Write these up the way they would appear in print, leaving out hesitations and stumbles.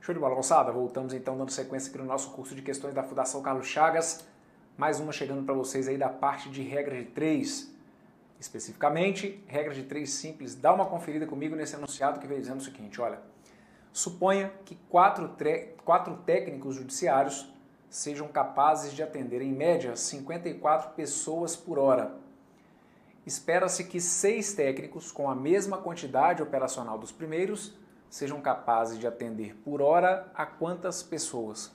Show de bola, moçada? Voltamos então dando sequência aqui no nosso curso de questões da Fundação Carlos Chagas. Mais uma chegando para vocês aí da parte de regra de 3. Especificamente, regra de 3 simples. Dá uma conferida comigo nesse enunciado que vem dizendo o seguinte, olha. Suponha que quatro técnicos judiciários sejam capazes de atender em média 54 pessoas por hora. Espera-se que 6 técnicos com a mesma quantidade operacional dos primeiros sejam capazes de atender por hora a quantas pessoas?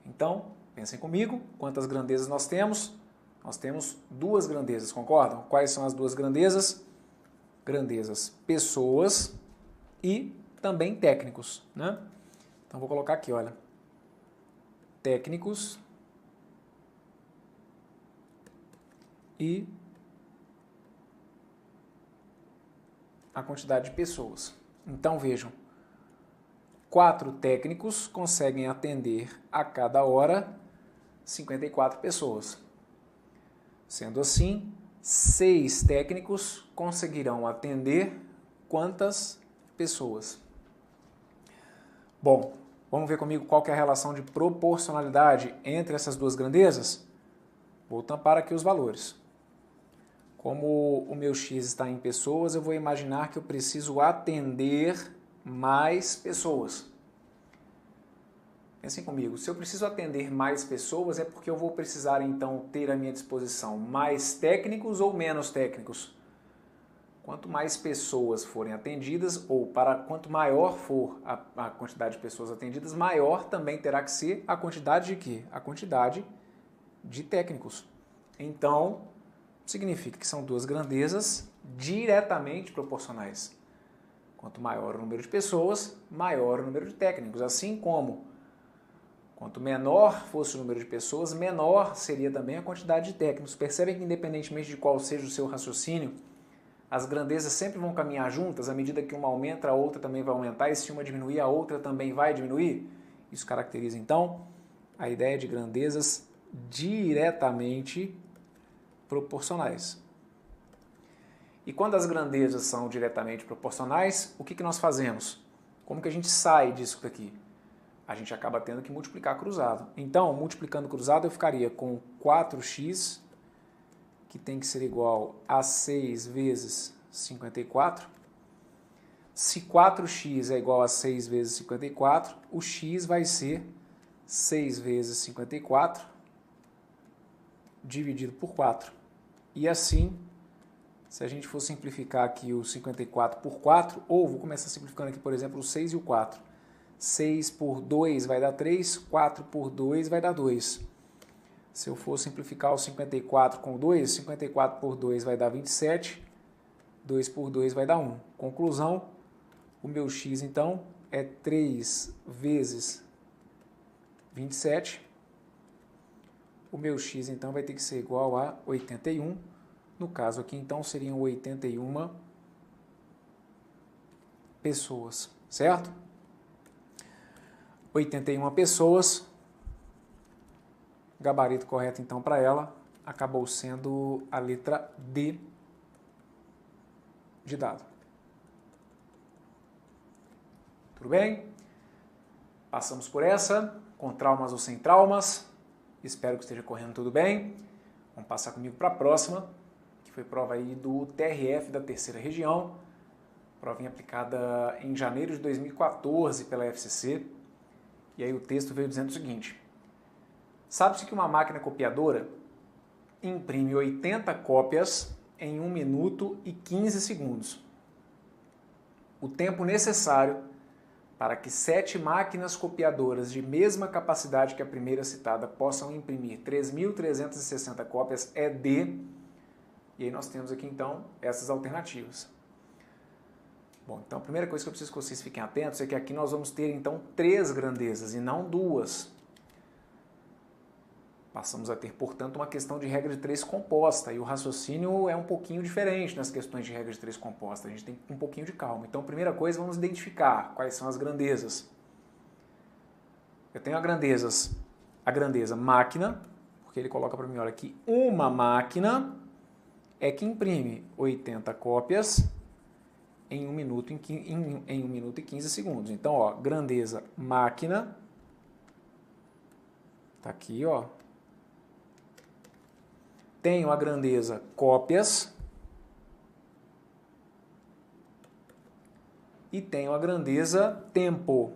Então, pensem comigo, quantas grandezas nós temos? Nós temos 2 grandezas, concordam? Quais são as 2 grandezas? Grandezas pessoas e também técnicos, né? Então, vou colocar aqui, olha. Técnicos e a quantidade de pessoas. Então, vejam, 4 técnicos conseguem atender a cada hora 54 pessoas. Sendo assim, 6 técnicos conseguirão atender quantas pessoas? Bom, vamos ver comigo qual que é a relação de proporcionalidade entre essas 2 grandezas? Vou tampar aqui os valores. Como o meu x está em pessoas, eu vou imaginar que eu preciso atender mais pessoas. Pensem comigo, se eu preciso atender mais pessoas, é porque eu vou precisar então ter à minha disposição mais técnicos ou menos técnicos? Quanto mais pessoas forem atendidas, ou quanto maior for a quantidade de pessoas atendidas, maior também terá que ser a quantidade de quê? A quantidade de técnicos. Então, significa que são 2 grandezas diretamente proporcionais. Quanto maior o número de pessoas, maior o número de técnicos. Assim como, quanto menor fosse o número de pessoas, menor seria também a quantidade de técnicos. Percebem que, independentemente de qual seja o seu raciocínio, as grandezas sempre vão caminhar juntas, à medida que uma aumenta, a outra também vai aumentar, e se uma diminuir, a outra também vai diminuir. Isso caracteriza, então, a ideia de grandezas diretamente proporcionais. E quando as grandezas são diretamente proporcionais, o que nós fazemos? Como que a gente sai disso daqui? A gente acaba tendo que multiplicar cruzado. Então, multiplicando cruzado, eu ficaria com 4x, que tem que ser igual a 6 vezes 54. Se 4x é igual a 6 vezes 54, o x vai ser 6 vezes 54 dividido por 4. E assim, se a gente for simplificar aqui o 54 por 4, ou vou começar simplificando aqui, por exemplo, o 6 e o 4. 6 por 2 vai dar 3, 4 por 2 vai dar 2. Se eu for simplificar o 54 com 2, 54 por 2 vai dar 27, 2 por 2 vai dar 1. Conclusão, o meu x, então, é 3 vezes 27. O meu x, então, vai ter que ser igual a 81. No caso aqui, então, seriam 81 pessoas, certo? 81 pessoas. Gabarito correto, então, para ela, acabou sendo a letra D de dado. Tudo bem? Passamos por essa, com traumas ou sem traumas. Espero que esteja correndo tudo bem. Vamos passar comigo para a próxima, que foi prova aí do TRF da 3ª região. Provinha aplicada em janeiro de 2014 pela FCC. E aí o texto veio dizendo o seguinte. Sabe-se que uma máquina copiadora imprime 80 cópias em 1 minuto e 15 segundos. O tempo necessário para que 7 máquinas copiadoras de mesma capacidade que a primeira citada possam imprimir 3.360 cópias é D. E aí nós temos aqui, então, essas alternativas. Bom, então a primeira coisa que eu preciso que vocês fiquem atentos é que aqui nós vamos ter, então, 3 grandezas e não 2. Passamos a ter, portanto, uma questão de regra de 3 composta, e o raciocínio é um pouquinho diferente nas questões de regra de 3 composta, a gente tem um pouquinho de calma. Então, primeira coisa, vamos identificar quais são as grandezas. Eu tenho a grandeza máquina, porque ele coloca para mim, olha, que uma máquina é que imprime 80 cópias em 1 minuto em 1 minuto e 15 segundos. Então, ó, grandeza máquina, tá aqui, ó. Tenho a grandeza cópias e tenho a grandeza tempo,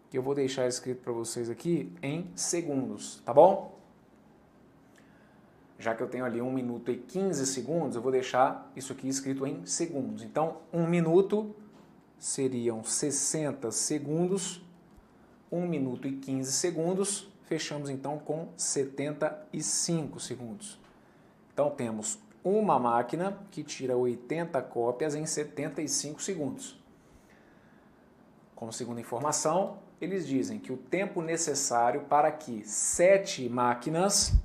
que eu vou deixar escrito para vocês aqui em segundos, tá bom? Já que eu tenho ali 1 minuto e 15 segundos, eu vou deixar isso aqui escrito em segundos. Então, 1 minuto seriam 60 segundos, 1 minuto e 15 segundos, fechamos então com 75 segundos. Então, temos uma máquina que tira 80 cópias em 75 segundos. Como segunda informação, eles dizem que o tempo necessário para que 7 máquinas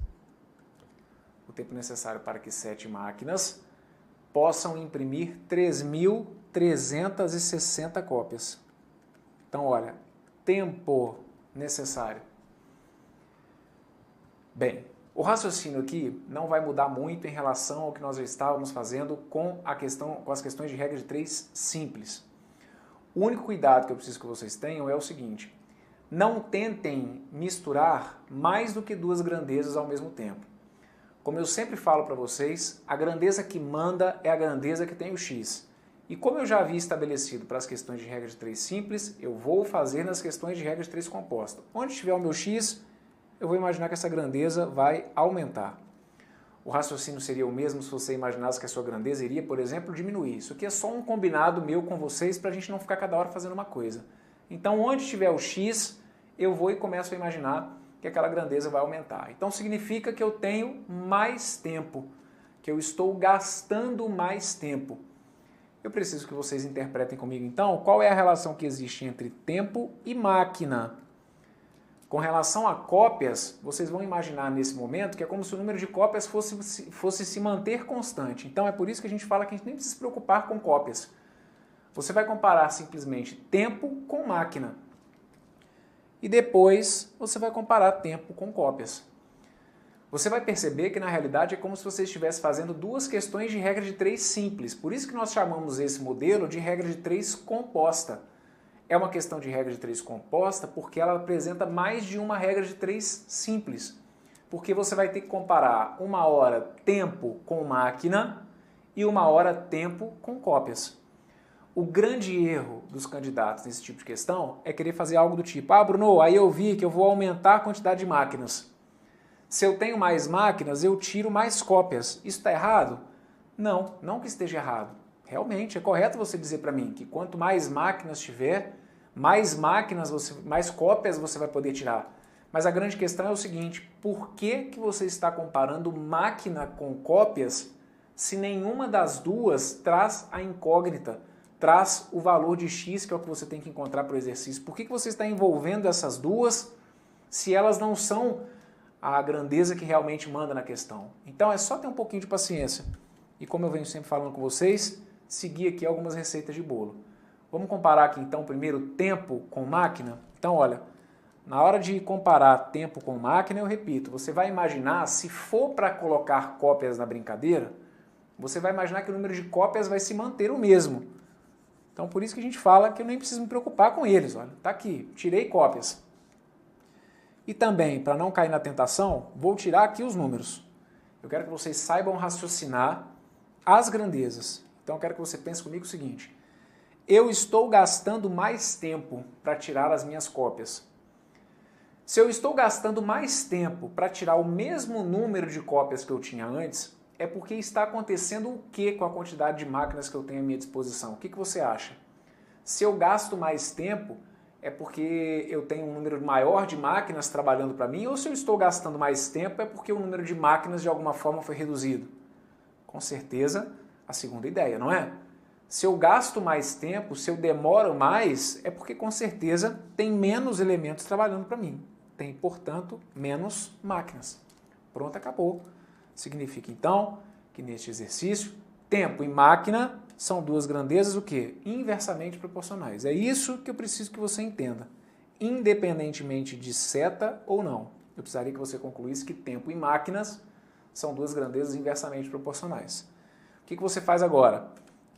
possam imprimir 3.360 cópias. Então, olha, tempo necessário. Bem, o raciocínio aqui não vai mudar muito em relação ao que nós já estávamos fazendo com as questões de regra de 3 simples. O único cuidado que eu preciso que vocês tenham é o seguinte: não tentem misturar mais do que 2 grandezas ao mesmo tempo. Como eu sempre falo para vocês, a grandeza que manda é a grandeza que tem o x. E como eu já havia estabelecido para as questões de regra de 3 simples, eu vou fazer nas questões de regra de 3 composta. Onde estiver o meu x, eu vou imaginar que essa grandeza vai aumentar. O raciocínio seria o mesmo se você imaginasse que a sua grandeza iria, por exemplo, diminuir. Isso aqui é só um combinado meu com vocês para a gente não ficar cada hora fazendo uma coisa. Então, onde estiver o x, eu vou e começo a imaginar que aquela grandeza vai aumentar. Então, significa que eu tenho mais tempo, que eu estou gastando mais tempo. Eu preciso que vocês interpretem comigo, então, qual é a relação que existe entre tempo e máquina. Com relação a cópias, vocês vão imaginar nesse momento que é como se o número de cópias fosse se manter constante. Então, é por isso que a gente fala que a gente nem precisa se preocupar com cópias. Você vai comparar simplesmente tempo com máquina. E depois você vai comparar tempo com cópias. Você vai perceber que na realidade é como se você estivesse fazendo 2 questões de regra de 3 simples. Por isso que nós chamamos esse modelo de regra de 3 composta. É uma questão de regra de 3 composta porque ela apresenta mais de uma regra de 3 simples. Porque você vai ter que comparar 1 hora tempo com máquina e 1 hora tempo com cópias. O grande erro dos candidatos nesse tipo de questão é querer fazer algo do tipo: ah, Bruno, aí eu vi que eu vou aumentar a quantidade de máquinas. Se eu tenho mais máquinas, eu tiro mais cópias. Isso está errado? Não, não que esteja errado. Realmente, é correto você dizer para mim que quanto mais máquinas tiver, mais cópias você vai poder tirar. Mas a grande questão é o seguinte: por que você está comparando máquina com cópias se nenhuma das duas traz a incógnita? Traz o valor de x, que é o que você tem que encontrar para o exercício. Por que você está envolvendo essas duas se elas não são a grandeza que realmente manda na questão? Então é só ter um pouquinho de paciência. E como eu venho sempre falando com vocês, seguir aqui algumas receitas de bolo. Vamos comparar aqui então primeiro tempo com máquina? Então olha, na hora de comparar tempo com máquina, eu repito, você vai imaginar, se for para colocar cópias na brincadeira, você vai imaginar que o número de cópias vai se manter o mesmo. Então, por isso que a gente fala que eu nem preciso me preocupar com eles. Olha, tá aqui, tirei cópias. E também, para não cair na tentação, vou tirar aqui os números. Eu quero que vocês saibam raciocinar as grandezas. Então, eu quero que você pense comigo o seguinte: eu estou gastando mais tempo para tirar as minhas cópias. Se eu estou gastando mais tempo para tirar o mesmo número de cópias que eu tinha antes, é porque está acontecendo o que com a quantidade de máquinas que eu tenho à minha disposição? O que você acha? Se eu gasto mais tempo, é porque eu tenho um número maior de máquinas trabalhando para mim, ou se eu estou gastando mais tempo, é porque o número de máquinas de alguma forma foi reduzido? Com certeza, a segunda ideia, não é? Se eu gasto mais tempo, se eu demoro mais, é porque com certeza tem menos elementos trabalhando para mim. Tem, portanto, menos máquinas. Pronto, acabou. Significa, então, que neste exercício, tempo e máquina são 2 grandezas o quê? Inversamente proporcionais. É isso que eu preciso que você entenda. Independentemente de seta ou não. Eu precisaria que você concluísse que tempo e máquinas são 2 grandezas inversamente proporcionais. O que você faz agora?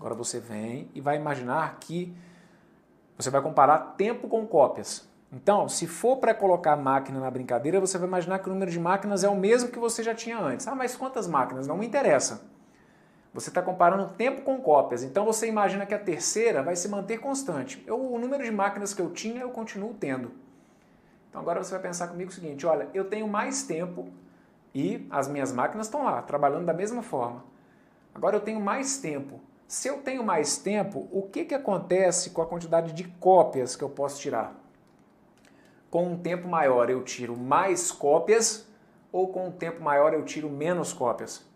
Agora você vem e vai imaginar que você vai comparar tempo com cópias. Então, se for para colocar máquina na brincadeira, você vai imaginar que o número de máquinas é o mesmo que você já tinha antes. Ah, mas quantas máquinas? Não me interessa. Você está comparando tempo com cópias. Então você imagina que a terceira vai se manter constante. O número de máquinas que eu tinha, eu continuo tendo. Então agora você vai pensar comigo o seguinte, olha, eu tenho mais tempo e as minhas máquinas estão lá, trabalhando da mesma forma. Agora eu tenho mais tempo. Se eu tenho mais tempo, o que acontece com a quantidade de cópias que eu posso tirar? Com um tempo maior eu tiro mais cópias ou com um tempo maior eu tiro menos cópias?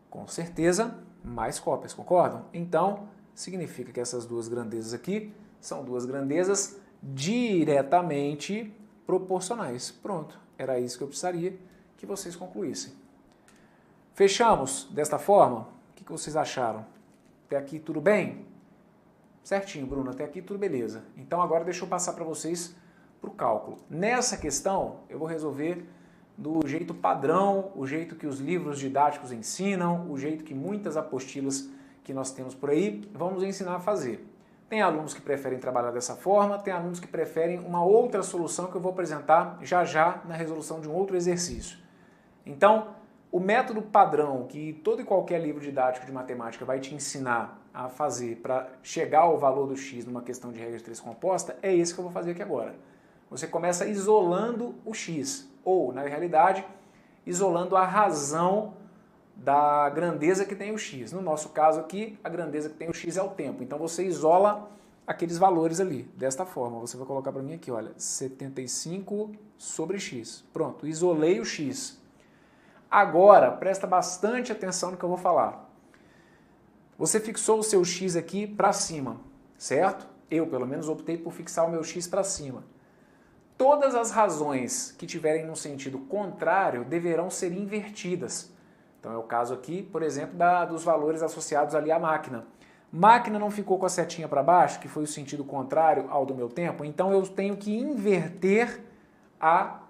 Com certeza, mais cópias, concordam? Então, significa que essas duas grandezas aqui são duas grandezas diretamente proporcionais. Pronto, era isso que eu precisaria que vocês concluíssem. Fechamos desta forma? O que vocês acharam? Até aqui tudo bem? Certinho, Bruno, até aqui tudo beleza. Então agora deixa eu passar para vocês para o cálculo. Nessa questão, eu vou resolver do jeito padrão, o jeito que os livros didáticos ensinam, o jeito que muitas apostilas que nós temos por aí vão nos ensinar a fazer. Tem alunos que preferem trabalhar dessa forma, tem alunos que preferem uma outra solução que eu vou apresentar já já na resolução de um outro exercício. Então, o método padrão que todo e qualquer livro didático de matemática vai te ensinar a fazer para chegar ao valor do x numa questão de regra de três composta é esse que eu vou fazer aqui agora. Você começa isolando o x, ou, na realidade, isolando a razão da grandeza que tem o x. No nosso caso aqui, a grandeza que tem o x é o tempo. Então você isola aqueles valores ali, desta forma. Você vai colocar para mim aqui, olha, 75 sobre x. Pronto, isolei o x. Agora, presta bastante atenção no que eu vou falar. Você fixou o seu x aqui para cima, certo? Eu, pelo menos, optei por fixar o meu x para cima. Todas as razões que tiverem no sentido contrário deverão ser invertidas. Então é o caso aqui, por exemplo, dos valores associados ali à máquina. Máquina não ficou com a setinha para baixo, que foi o sentido contrário ao do meu tempo, então eu tenho que inverter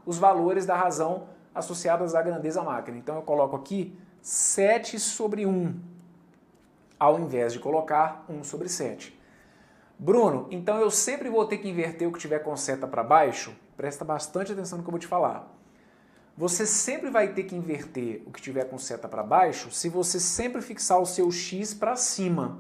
os valores da razão associadas à grandeza máquina. Então eu coloco aqui 7 sobre 1, ao invés de colocar 1 sobre 7. Bruno, então eu sempre vou ter que inverter o que tiver com seta para baixo? Presta bastante atenção no que eu vou te falar. Você sempre vai ter que inverter o que tiver com seta para baixo se você sempre fixar o seu x para cima.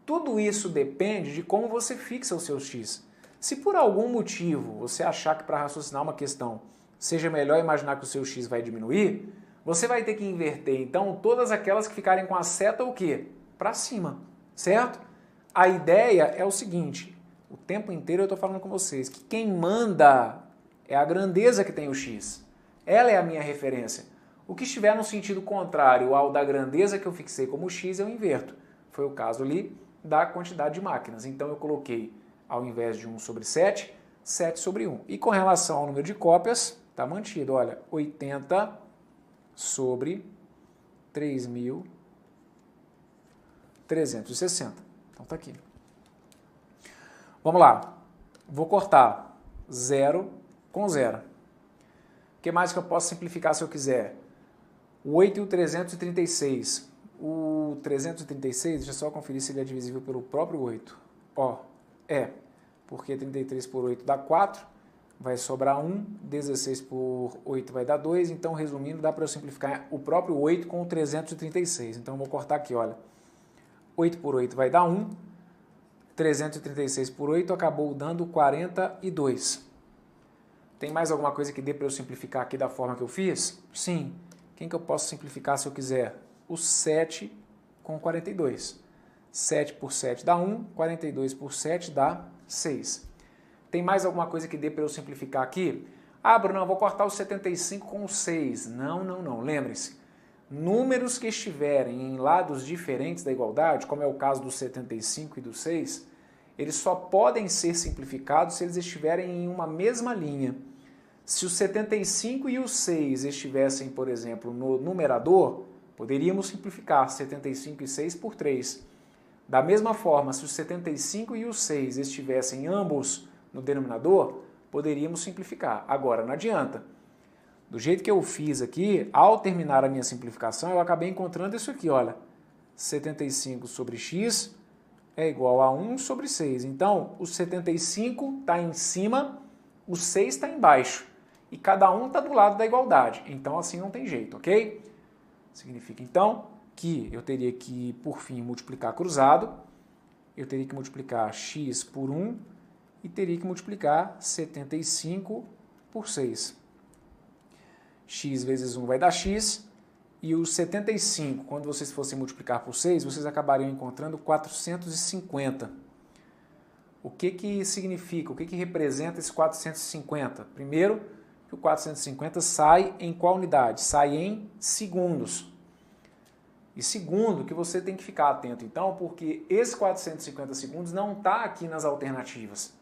Tudo isso depende de como você fixa o seu x. Se por algum motivo você achar que para raciocinar uma questão seja melhor imaginar que o seu x vai diminuir, você vai ter que inverter então todas aquelas que ficarem com a seta o quê? Para cima, certo? A ideia é o seguinte, o tempo inteiro eu estou falando com vocês, que quem manda é a grandeza que tem o x. Ela é a minha referência. O que estiver no sentido contrário ao da grandeza que eu fixei como x, eu inverto. Foi o caso ali da quantidade de máquinas. Então eu coloquei, ao invés de 1 sobre 7, 7 sobre 1. E com relação ao número de cópias, está mantido. Olha, 80 sobre 3.360. Então tá aqui. Vamos lá. Vou cortar 0 com 0. O que mais que eu posso simplificar se eu quiser? O 8 e o 336. O 336, deixa eu só conferir se ele é divisível pelo próprio 8. Ó, porque 33 por 8 dá 4, vai sobrar 1, 16 por 8 vai dar 2, então resumindo dá para eu simplificar o próprio 8 com o 336. Então eu vou cortar aqui, olha. 8 por 8 vai dar 1, 336 por 8 acabou dando 42. Tem mais alguma coisa que dê para eu simplificar aqui da forma que eu fiz? Sim. Quem que eu posso simplificar se eu quiser? O 7 com 42. 7 por 7 dá 1, 42 por 7 dá 6. Tem mais alguma coisa que dê para eu simplificar aqui? Ah, Bruno, eu vou cortar o 75 com o 6. Não. Lembre-se, números que estiverem em lados diferentes da igualdade, como é o caso do 75 e do 6, eles só podem ser simplificados se eles estiverem em uma mesma linha. Se o 75 e o 6 estivessem, por exemplo, no numerador, poderíamos simplificar 75 e 6 por 3. Da mesma forma, se o 75 e o 6 estivessem ambos no denominador, poderíamos simplificar. Agora, não adianta. Do jeito que eu fiz aqui, ao terminar a minha simplificação, eu acabei encontrando isso aqui, olha. 75 sobre x é igual a 1 sobre 6. Então, o 75 está em cima, o 6 está embaixo. E cada um está do lado da igualdade. Então, assim não tem jeito, ok? Significa, então, que eu teria que, por fim, multiplicar cruzado. Eu teria que multiplicar x por 1 e teria que multiplicar 75 por 6. X vezes 1 vai dar x. E os 75, quando vocês fossem multiplicar por 6, vocês acabariam encontrando 450. O que significa, o que representa esse 450? Primeiro, que o 450 sai em qual unidade? Sai em segundos. E segundo, que você tem que ficar atento, então, porque esse 450 segundos não está aqui nas alternativas.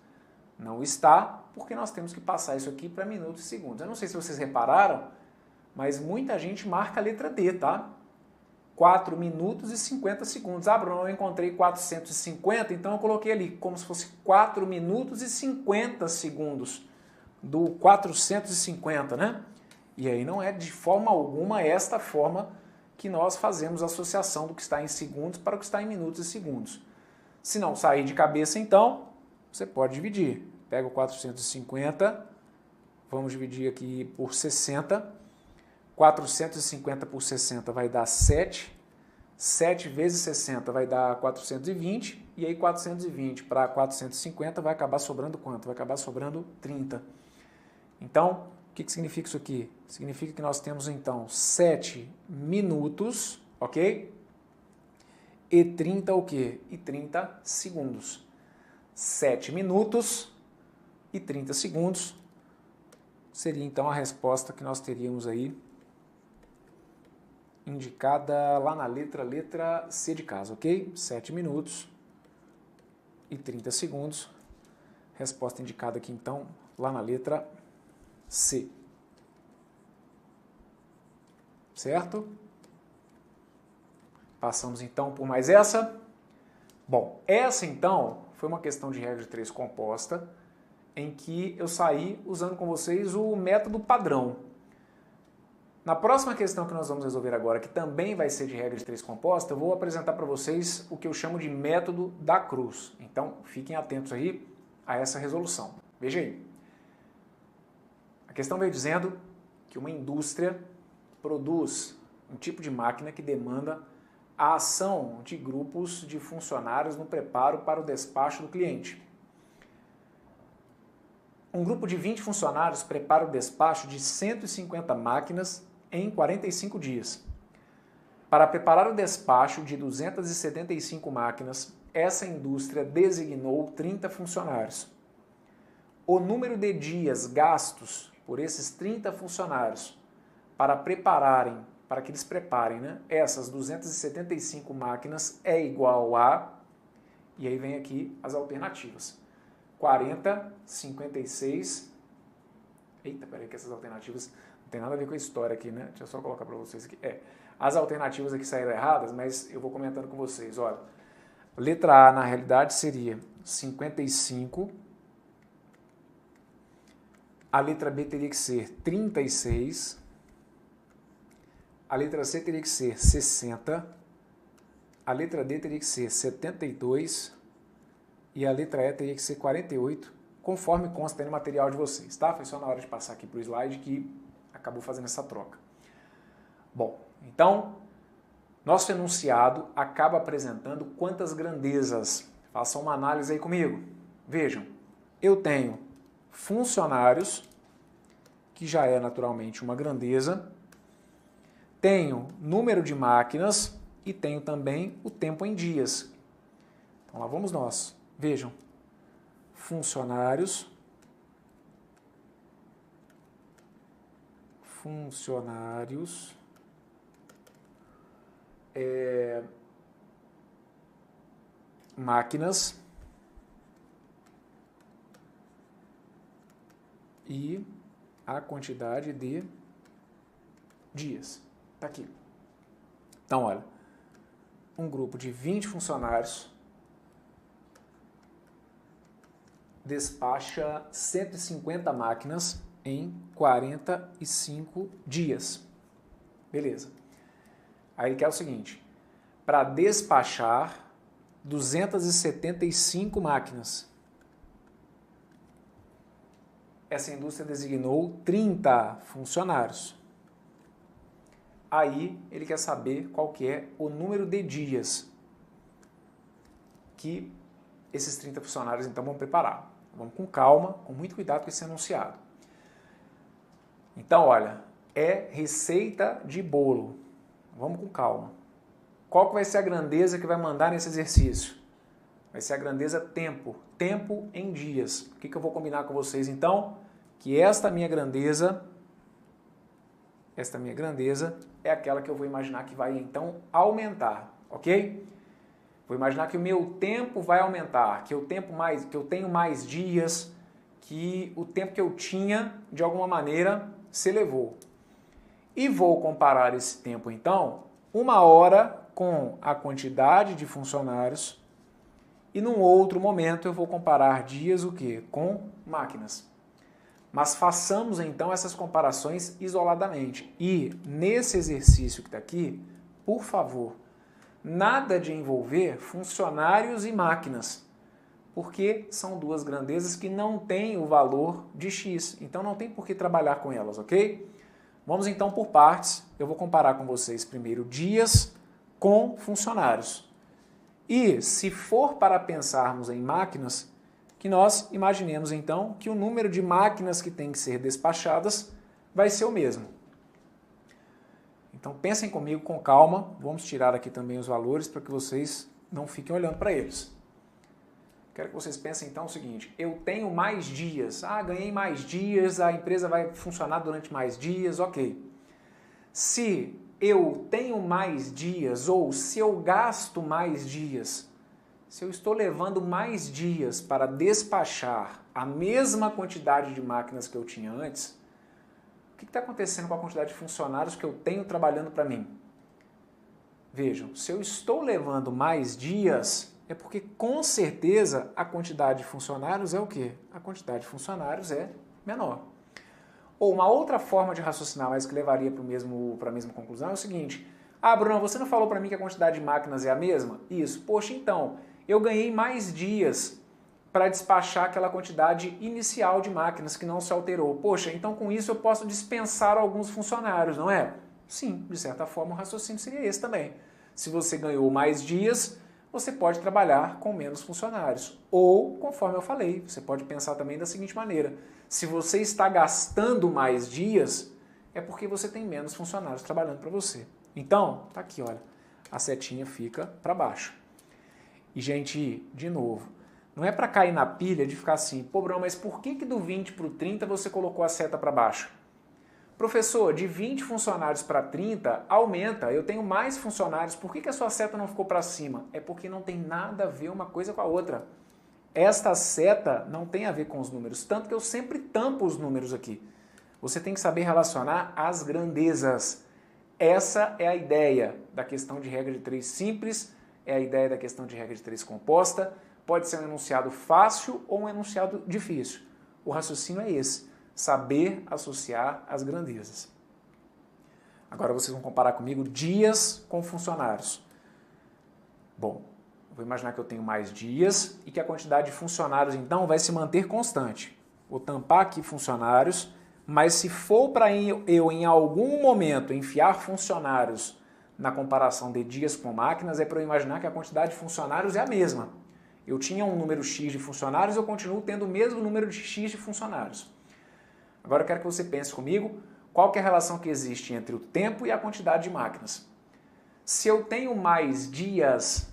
Não está, porque nós temos que passar isso aqui para minutos e segundos. Eu não sei se vocês repararam, mas muita gente marca a letra D, tá? 4 minutos e 50 segundos. Ah, Bruno, eu encontrei 450, então eu coloquei ali como se fosse 4 minutos e 50 segundos do 450, né? E aí não é de forma alguma esta forma que nós fazemos a associação do que está em segundos para o que está em minutos e segundos. Se não sair de cabeça, então, você pode dividir. Pega o 450, vamos dividir aqui por 60. 450 por 60 vai dar 7. 7 vezes 60 vai dar 420. E aí 420 para 450 vai acabar sobrando quanto? Vai acabar sobrando 30. Então, o que significa isso aqui? Significa que nós temos, então, 7 minutos, ok? E 30 o quê? E 30 segundos. 7 minutos e 30 segundos seria, então, a resposta que nós teríamos aí indicada lá na letra C de casa, ok? 7 minutos e 30 segundos. Resposta indicada aqui, então, lá na letra C. Certo? Passamos, então, por mais essa. Bom, essa, então, foi uma questão de regra de 3 composta, em que eu saí usando com vocês o método padrão. Na próxima questão que nós vamos resolver agora, que também vai ser de regra de 3 composta, eu vou apresentar para vocês o que eu chamo de método da cruz. Então, fiquem atentos aí a essa resolução. Veja aí. A questão veio dizendo que uma indústria produz um tipo de máquina que demanda a ação de grupos de funcionários no preparo para o despacho do cliente. Um grupo de 20 funcionários prepara o despacho de 150 máquinas em 45 dias. Para preparar o despacho de 275 máquinas, essa indústria designou 30 funcionários. O número de dias gastos por esses 30 funcionários para que eles preparem, né, essas 275 máquinas é igual a, e aí vem aqui as alternativas, 40, 56, eita, peraí que essas alternativas não tem nada a ver com a história aqui, né? Deixa eu só colocar para vocês aqui. As alternativas aqui saíram erradas, mas eu vou comentando com vocês. Olha, letra A, na realidade, seria 55. A letra B teria que ser 36. A letra C teria que ser 60. A letra D teria que ser 72. E a letra E teria que ser 48, conforme consta aí no material de vocês, tá? Foi só na hora de passar aqui para o slide que acabou fazendo essa troca. Bom, então, nosso enunciado acaba apresentando quantas grandezas? Façam uma análise aí comigo. Vejam, eu tenho funcionários, que já é naturalmente uma grandeza, tenho número de máquinas e tenho também o tempo em dias. Então lá vamos nós. Vejam, funcionários, máquinas e a quantidade de dias. Está aqui. Então, olha, um grupo de 20 funcionários despacha 150 máquinas em 45 dias. Beleza. Aí ele quer o seguinte, para despachar 275 máquinas. Essa indústria designou 30 funcionários. Aí ele quer saber qual que é o número de dias que esses 30 funcionários então vão preparar. Vamos com calma, com muito cuidado com esse enunciado. Então, olha, é receita de bolo. Vamos com calma. Qual que vai ser a grandeza que vai mandar nesse exercício? Vai ser a grandeza tempo. Tempo em dias. O que eu vou combinar com vocês então? Que esta minha grandeza é aquela que eu vou imaginar que vai então aumentar, ok? Vou imaginar que o meu tempo vai aumentar, que eu tenho mais dias, que o tempo que eu tinha, de alguma maneira, se elevou. E vou comparar esse tempo, então, 1 hora com a quantidade de funcionários e num outro momento eu vou comparar dias o quê? Com máquinas. Mas façamos, então, essas comparações isoladamente. E, nesse exercício que está aqui, por favor, nada de envolver funcionários e máquinas, porque são duas grandezas que não têm o valor de X, então não tem por que trabalhar com elas, ok? Vamos então por partes, eu vou comparar com vocês primeiro dias com funcionários. E se for para pensarmos em máquinas, que nós imaginemos então que o número de máquinas que tem que ser despachadas vai ser o mesmo. Então pensem comigo com calma, vamos tirar aqui também os valores para que vocês não fiquem olhando para eles. Quero que vocês pensem então o seguinte, eu tenho mais dias, ganhei mais dias, a empresa vai funcionar durante mais dias, ok. Se eu tenho mais dias ou se eu gasto mais dias, se eu estou levando mais dias para despachar a mesma quantidade de máquinas que eu tinha antes, o que está acontecendo com a quantidade de funcionários que eu tenho trabalhando para mim? Vejam, se eu estou levando mais dias, é porque com certeza a quantidade de funcionários é o quê? A quantidade de funcionários é menor. Ou uma outra forma de raciocinar, mas que levaria para a mesma conclusão, é o seguinte, Bruno, você não falou para mim que a quantidade de máquinas é a mesma? Isso. Poxa, então, eu ganhei mais dias para despachar aquela quantidade inicial de máquinas que não se alterou. Poxa, então com isso eu posso dispensar alguns funcionários, não é? Sim, de certa forma o raciocínio seria esse também. Se você ganhou mais dias, você pode trabalhar com menos funcionários. Ou, conforme eu falei, você pode pensar também da seguinte maneira, se você está gastando mais dias, é porque você tem menos funcionários trabalhando para você. Então, tá aqui, olha, a setinha fica para baixo. E, gente, de novo, não é para cair na pilha de ficar assim, pô, Bruno, mas por que do 20 para o 30 você colocou a seta para baixo? Professor, de 20 funcionários para 30, aumenta, eu tenho mais funcionários, por que a sua seta não ficou para cima? É porque não tem nada a ver uma coisa com a outra. Esta seta não tem a ver com os números, tanto que eu sempre tampo os números aqui. Você tem que saber relacionar as grandezas. Essa é a ideia da questão de regra de 3 simples, é a ideia da questão de regra de 3 composta, pode ser um enunciado fácil ou um enunciado difícil. O raciocínio é esse, saber associar as grandezas. Agora vocês vão comparar comigo dias com funcionários. Bom, vou imaginar que eu tenho mais dias e que a quantidade de funcionários então vai se manter constante. Vou tampar aqui funcionários, mas se for para eu em algum momento enfiar funcionários na comparação de dias com máquinas, é para eu imaginar que a quantidade de funcionários é a mesma. Eu tinha um número X de funcionários, eu continuo tendo o mesmo número de X de funcionários. Agora eu quero que você pense comigo qual que é a relação que existe entre o tempo e a quantidade de máquinas. Se eu tenho mais dias,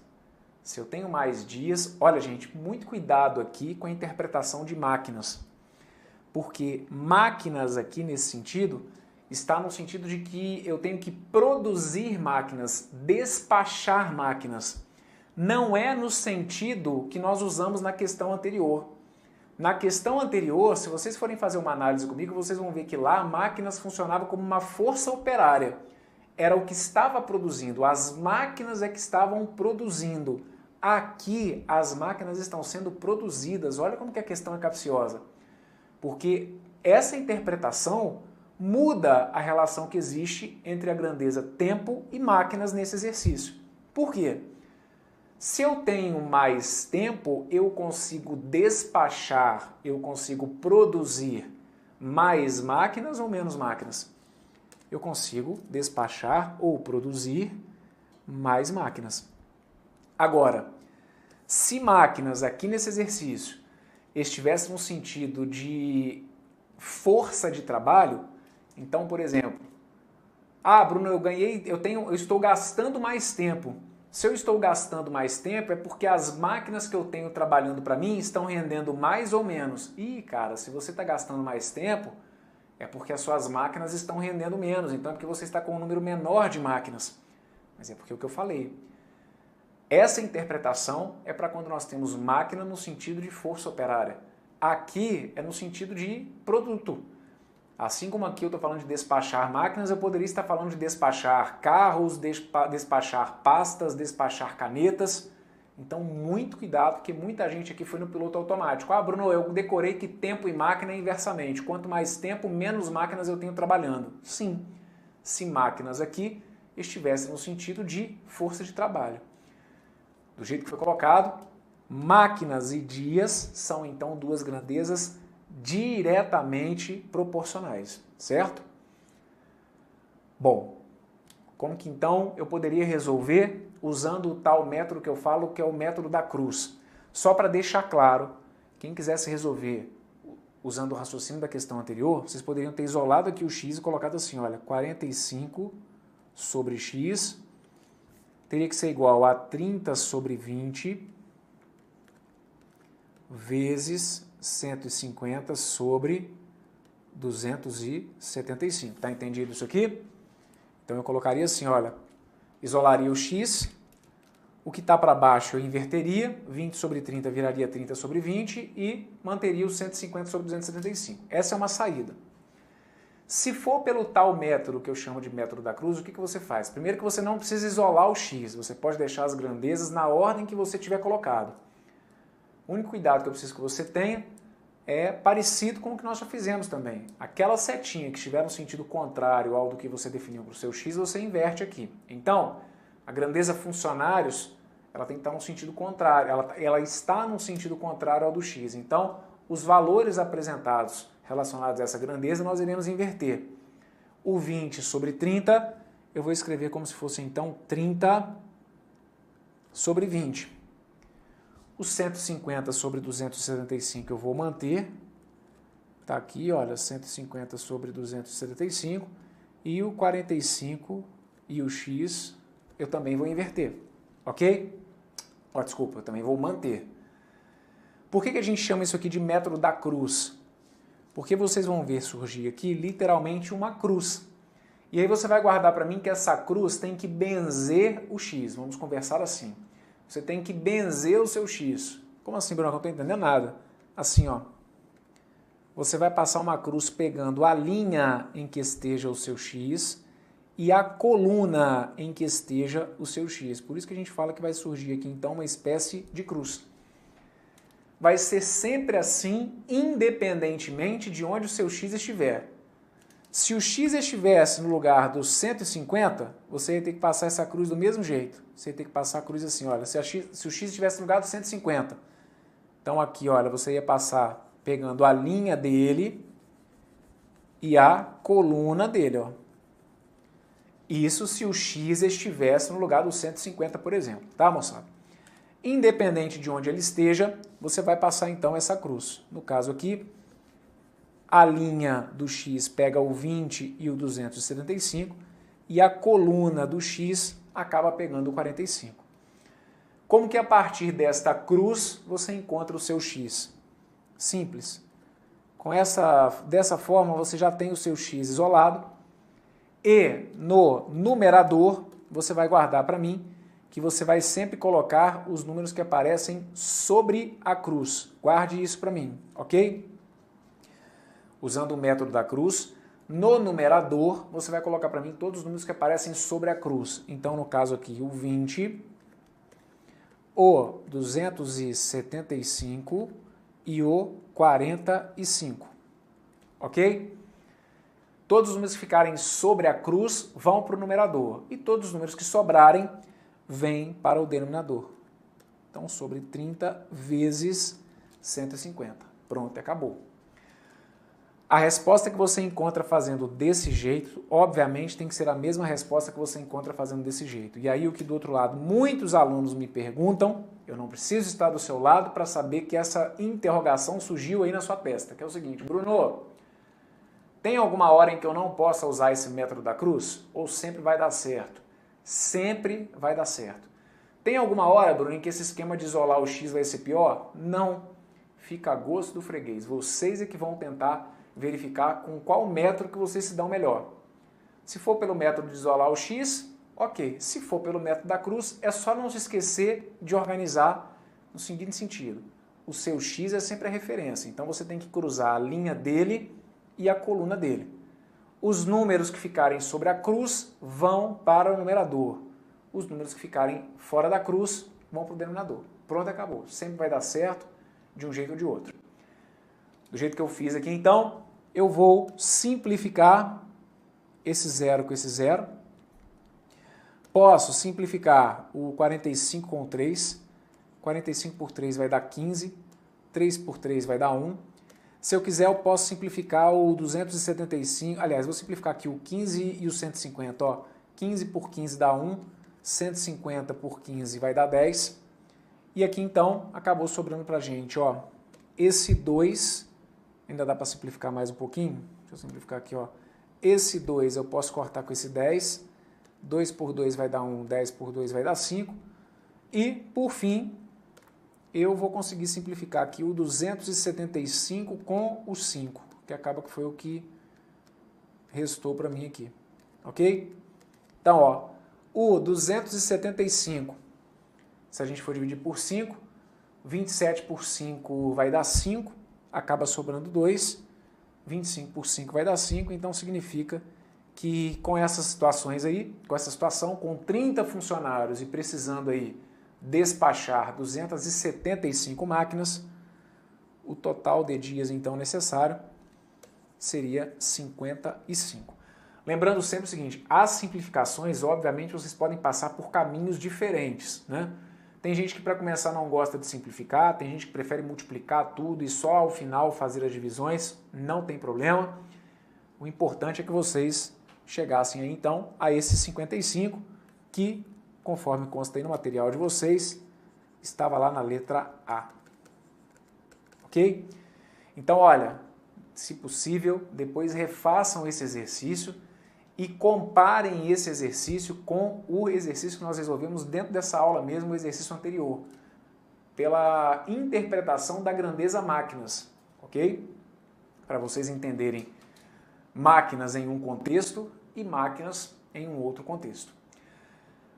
olha gente, muito cuidado aqui com a interpretação de máquinas. Porque máquinas aqui nesse sentido está no sentido de que eu tenho que produzir máquinas, despachar máquinas. Não é no sentido que nós usamos na questão anterior. Na questão anterior, se vocês forem fazer uma análise comigo, vocês vão ver que lá máquinas funcionavam como uma força operária. Era o que estava produzindo, as máquinas é que estavam produzindo. Aqui, as máquinas estão sendo produzidas. Olha como que a questão é capciosa. Porque essa interpretação muda a relação que existe entre a grandeza tempo e máquinas nesse exercício. Por quê? Se eu tenho mais tempo, eu consigo despachar, eu consigo produzir mais máquinas ou menos máquinas? Eu consigo despachar ou produzir mais máquinas. Agora, se máquinas aqui nesse exercício estivessem no sentido de força de trabalho, então, por exemplo, Bruno, eu estou gastando mais tempo. Se eu estou gastando mais tempo é porque as máquinas que eu tenho trabalhando para mim estão rendendo mais ou menos. Cara, se você está gastando mais tempo, é porque as suas máquinas estão rendendo menos. Então é porque você está com um número menor de máquinas. Mas é porque é o que eu falei. Essa interpretação é para quando nós temos máquina no sentido de força operária. Aqui é no sentido de produto. Assim como aqui eu estou falando de despachar máquinas, eu poderia estar falando de despachar carros, despachar pastas, despachar canetas. Então, muito cuidado, porque muita gente aqui foi no piloto automático. Bruno, eu decorei que tempo e máquina é inversamente. Quanto mais tempo, menos máquinas eu tenho trabalhando. Sim, se máquinas aqui estivessem no sentido de força de trabalho. Do jeito que foi colocado, máquinas e dias são então duas grandezas diretamente proporcionais, certo? Bom, como que então eu poderia resolver usando o tal método que eu falo, que é o método da cruz? Só para deixar claro, quem quisesse resolver usando o raciocínio da questão anterior, vocês poderiam ter isolado aqui o x e colocado assim, olha, 45 sobre x teria que ser igual a 30 sobre 20 vezes 150 sobre 275. Tá entendido isso aqui? Então eu colocaria assim, olha, isolaria o x, o que está para baixo eu inverteria, 20 sobre 30 viraria 30 sobre 20 e manteria o 150 sobre 275. Essa é uma saída. Se for pelo tal método que eu chamo de método da cruz, o que você faz? Primeiro que você não precisa isolar o x, você pode deixar as grandezas na ordem que você tiver colocado. O único cuidado que eu preciso que você tenha é parecido com o que nós já fizemos também. Aquela setinha que estiver no sentido contrário ao do que você definiu para o seu x, você inverte aqui. Então, a grandeza funcionários, ela tem que estar no sentido contrário, ela está no sentido contrário ao do x. Então, os valores apresentados relacionados a essa grandeza, nós iremos inverter. O 20 sobre 30, eu vou escrever como se fosse então 30 sobre 20. Os 150 sobre 275 eu vou manter. Está aqui, olha, 150 sobre 275. E o 45 e o x eu também vou inverter. Ok? Desculpa, eu também vou manter. Por que a gente chama isso aqui de método da cruz? Porque vocês vão ver surgir aqui literalmente uma cruz. E aí você vai guardar para mim que essa cruz tem que benzer o x. Vamos conversar assim. Você tem que benzer o seu x. Como assim, Bruno? Eu não estou entendendo nada. Assim, ó. Você vai passar uma cruz pegando a linha em que esteja o seu x e a coluna em que esteja o seu x. Por isso que a gente fala que vai surgir aqui, então, uma espécie de cruz. Vai ser sempre assim, independentemente de onde o seu x estiver. Se o x estivesse no lugar dos 150, você ia ter que passar essa cruz do mesmo jeito. Você ia ter que passar a cruz assim, olha, se o x estivesse no lugar dos 150. Então aqui, olha, você ia passar pegando a linha dele e a coluna dele, ó. Isso se o x estivesse no lugar dos 150, por exemplo, tá, moçada? Independente de onde ele esteja, você vai passar então essa cruz. No caso aqui, a linha do x pega o 20 e o 275 e a coluna do x acaba pegando o 45. Como que a partir desta cruz você encontra o seu x? Simples. Dessa forma você já tem o seu x isolado e no numerador você vai guardar para mim que você vai sempre colocar os números que aparecem sobre a cruz. Guarde isso para mim, ok? Usando o método da cruz, no numerador, você vai colocar para mim todos os números que aparecem sobre a cruz. Então, no caso aqui, o 20, o 275 e o 45. Ok? Todos os números que ficarem sobre a cruz vão para o numerador. E todos os números que sobrarem vem para o denominador. Então, sobre 30 vezes 150. Pronto, acabou. A resposta que você encontra fazendo desse jeito, obviamente, tem que ser a mesma resposta que você encontra fazendo desse jeito. E aí, o que do outro lado muitos alunos me perguntam, eu não preciso estar do seu lado para saber que essa interrogação surgiu aí na sua testa, que é o seguinte: Bruno, tem alguma hora em que eu não possa usar esse método da cruz? Ou sempre vai dar certo? Sempre vai dar certo. Tem alguma hora, Bruno, em que esse esquema de isolar o x vai ser pior? Não. Fica a gosto do freguês. Vocês é que vão tentar verificar com qual método que vocês se dão melhor. Se for pelo método de isolar o x, ok. Se for pelo método da cruz, é só não se esquecer de organizar no seguinte sentido. O seu x é sempre a referência, então você tem que cruzar a linha dele e a coluna dele. Os números que ficarem sobre a cruz vão para o numerador. Os números que ficarem fora da cruz vão para o denominador. Pronto, acabou. Sempre vai dar certo de um jeito ou de outro. Do jeito que eu fiz aqui, então, eu vou simplificar esse zero com esse zero. Posso simplificar o 45 com o 3. 45 por 3 vai dar 15. 3 por 3 vai dar 1. Se eu quiser, eu posso simplificar o 275. Aliás, vou simplificar aqui o 15 e o 150. Ó. 15 por 15 dá 1. 150 por 15 vai dar 10. E aqui, então, acabou sobrando pra gente, ó, esse 2, ainda dá para simplificar mais um pouquinho. Deixa eu simplificar aqui, ó. Esse 2 eu posso cortar com esse 10. 2 por 2 vai dar 1, 10 por 2 vai dar 5. E, por fim, eu vou conseguir simplificar aqui o 275 com o 5, que acaba que foi o que restou para mim aqui. Ok? Então, ó, o 275, se a gente for dividir por 5, 27 por 5 vai dar 5, acaba sobrando 2, 25 por 5 vai dar 5, então significa que com essas situações aí, com essa situação, com 30 funcionários e precisando aí despachar 275 máquinas, o total de dias então necessário seria 55. Lembrando sempre o seguinte, as simplificações, obviamente, vocês podem passar por caminhos diferentes, né? Tem gente que para começar não gosta de simplificar, tem gente que prefere multiplicar tudo e só ao final fazer as divisões, não tem problema. O importante é que vocês chegassem aí então a esse 55, que, conforme consta aí no material de vocês, estava lá na letra A. Ok? Então, olha, se possível, depois refaçam esse exercício e comparem esse exercício com o exercício que nós resolvemos dentro dessa aula mesmo, o exercício anterior, pela interpretação da grandeza máquinas, ok? Para vocês entenderem máquinas em um contexto e máquinas em um outro contexto.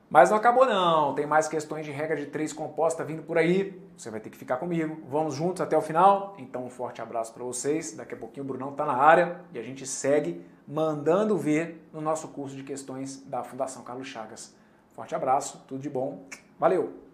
Mas não acabou não, tem mais questões de regra de 3 composta vindo por aí, você vai ter que ficar comigo. Vamos juntos até o final? Então um forte abraço para vocês, daqui a pouquinho o Brunão está na área e a gente segue mandando ver no nosso curso de questões da Fundação Carlos Chagas. Forte abraço, tudo de bom, valeu!